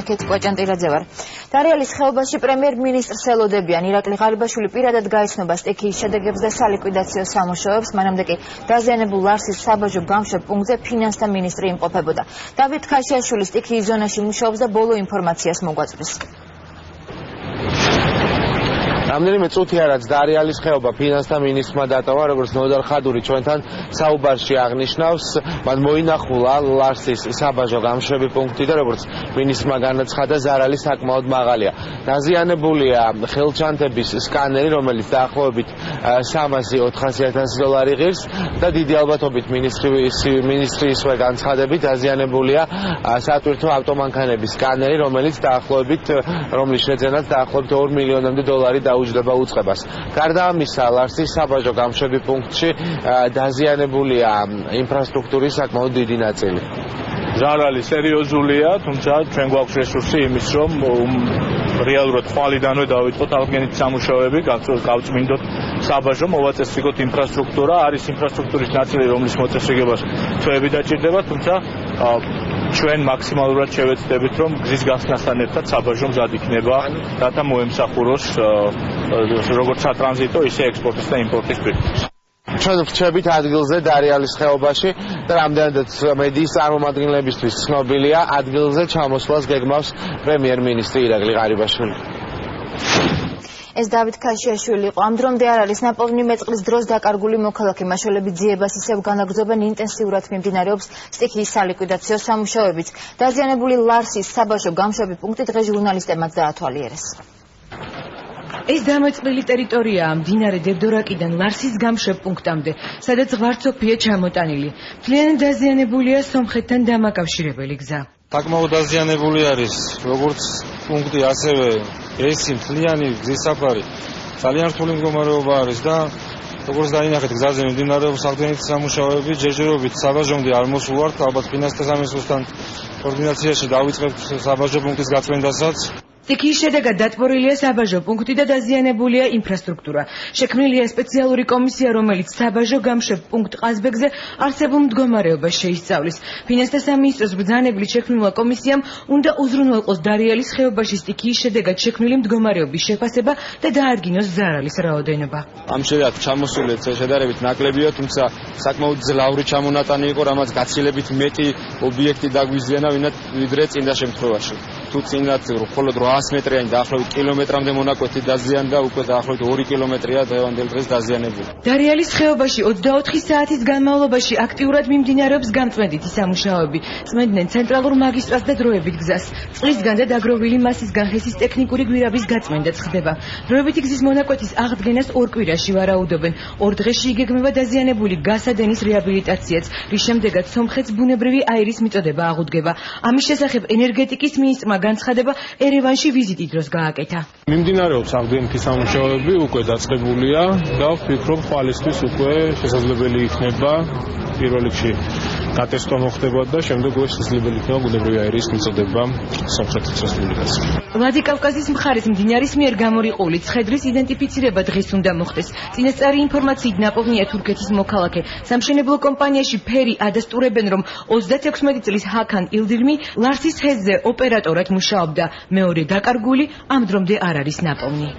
ეკეთ კვაჭანტირაძე ვარ. დარიალის ხეობაში პრემიერ-მინისტრს ელოდებიან. ირაკლი ღარიბაშვილი პირადად გაიცნობა სტიქიის შედეგებს და სალიკვიდაციო სამუშაოებს, მანამდე კი დაზიანებულ ლარსის საბაჟო გამშვებ პუნქტზე ფინანსთა მინისტრი იმყოფებოდა. დავით ქაშიაშვილი სტიქიის ზონაში მუშაობს და ბოლო ინფორმაციას მოგვაწვდის. რამდენიმე წუთია რაც დარიალის ხეობა ფინანსთა მინისტრმა დატოვა, როგორც ნოდარ ხადური ჩვენთან საუბარში აღნიშნავს, მან მოინახულა ლარსის საბაჟო გამშვები პუნქტი და როგორც მინისტრმა განაცხადა, ზარალი საკმაოდ მაღალია. დაზიანებულია ხელჩანთების სკანერი, რომელიც დაახლოებით 300-400 დოლარი ღირს და დიდი ალბათობით მინისტრი ისევე განცხადებით დაზიანებულია სატვირთო ავტომანქანების სკანერი, რომლის შეძენაც დაახლოებით 2 მილიონამდე დოლარი დაუჯდება უწყებას. გარდა ამისა, ლარსის საბაჟო გამშვები პუნქტში დაზიანებულია ინფრასტრუქტურის საკმაოდ დიდი ნაწილი. ზარალი სერიოზულია, თუმცა ჩვენ გვაქვს რესურსი იმის, რომ რეალურად ხვალიდანვე დავიწყოთ აღდგენითი სამუშაოები, გავწმინდოთ საბაჟო, მოვაწესრიგოთ ინფრასტრუქტურა. არის ინფრასტრუქტურის ნაწილი, რომლის მოწესრიგებას თვეები დაჭირდება, თუმცა ჩვენ მაქსიმალურად შევეცდებით, რომ გზის გახსნასთან ერთად საბაჟო მზად იქნება, რათა მოემსახუროს როგორც სატრანზიტო, ისე ექსპორტის და იმპორტის პირობებს. ჩვენ ვრჩებით ადგილზე დარიალის ხეობაში და რამდენადაც მედიის წარმომადგენლებისთვის ცნობილია, ადგილზე ჩამოსვლას გეგმავს პრემიერ-მინისტრი ირაკლი ღარიბაშვილი. ეს დავით ქაშიაშვილი იყო. ამ დრომდე არ არის ნაპოვნი მეწყლის დროს დაკარგული მოქალაქე მაშველები ძიებას ისევ განაგრძობენ, ინტენსიურად მიმდინარეობს სტიქიის სალიკვიდაციო სამუშაოებიც. დაზიანებული ლარსის საბაჟო გამშვები პუნქტი დღეს ჟურნალისტებმაც დაათვალიერეს. ეს დამოწმილი ტერიტორიაა მდინარე დებდორაკიდან ლარსის გამშვებ პუნქტამდე, სადაც ღვარცოფია ჩამოტანილი. მთლიანად დაზიანებულია სომხეთთან დამაკავშირებელი გზა. საკმაოდ დაზიანებული არის როგორც პუნქტი, ასევე ესი მთლიანი გზის საფარი. ძალიან რთული მდგომარეობა არის და როგორც დაინახეთ, გზაზე მიმდინარეობს აღდგენითი სამუშაოები, ჯერჯერობით საბაჟომდე არ მოსულვართ, ალბათ ფინანსთა სამინისტროსთან კოორდინაციაში დავიწყებთ საბაჟო პუნქტის გაწმენდასაც. სტიქიის შედეგად დატბორილია საბაჟო პუნქტი და დაზიანებულია ინფრასტრუქტურა. შექმნილია სპეციალური კომისია, რომელიც საბაჟო გამშვებ პუნქტ ყაზბეგზე არსებულ მდგომარეობას შეისწავლის. ფინანსთა სამინისტროს ბრძანებით შექმნილმა კომისიამ უნდა უზრუნველყოს დარიალის ხეობაში სტიქიის შედეგად შექმნილი მდგომარეობის შეფასება და დაადგინოს ზარალის რაოდენობა. ამ შედეგად ჩამოსული შედარებით ნაკლებია, თუმცა საკმაოდ ძლავრი ჩამონატანი იყო, რამაც გაცილებით მეტი ობიექტი დაგვიზიანა, ვიდრე წინა შემთხვევაში. თუ წინათ მხოლოდ 800 მეტრიანი დაახლოებით კილომეტრამდე მონაკვეთი დაზიანდა, უკვე დაახლოებით 2 კილომეტრია დღევანდელ დღეს დაზიანებული. დარიალის ხეობაში 24 საათის განმავლობაში აქტიურად მიმდინარეობს გამწმენდითი სამუშაოები. წმენდნენ ცენტრალურ მაგისტრატს და დროებით გზას. წყლისგან და დაგროვილი მასისგან ჰესის ტექნიკური გვირაბის გაწმენდაც ხდება. დროებითი გზის მონაკვეთის აღდგენას 2 კვირაში ვარაუდობენ. 2 დღეში იგეგმება დაზიანებული გასადენის რეაბილიტაციაც, რის შემდეგაც სომხეთს ბუნებრივი აირის მიწოდება აღუდგება. ამის შესახებ ენერგეტიკის მინისტრმა განცხადება ერევანში ვიზიტი დროს გააკეთა. მიმდინარეობს აღდგენითი სამუშაოები, უკვე დაწყებულია და ვფიქრობ, ხვალისთვის უკვე შესაძლებელი იქნება პირველ რიგში დატესტვა მოხდება და შემდეგ უკვე შესაძლებელი იქნება ბუნებრივი აირის მიწოდება სომხეთის რესპუბლიკას. ვლადიკავკაზის მხარის მდინარის მიერ გამორიყული ცხედრის იდენტიფიცირება დღეს უნდა მოხდეს. წინასწარი ინფორმაციით ნაპოვნია თურქეთის მოქალაქე. სამშენებლო კომპანიაში ფერი ადასტურებენ, რომ 36 წლის ჰაქან ილდირმი ლარსის ჰეზზე ოპერატორად მუშაობდა. მეორე დაკარგული ამ დრომდე არ არის ნაპოვნი.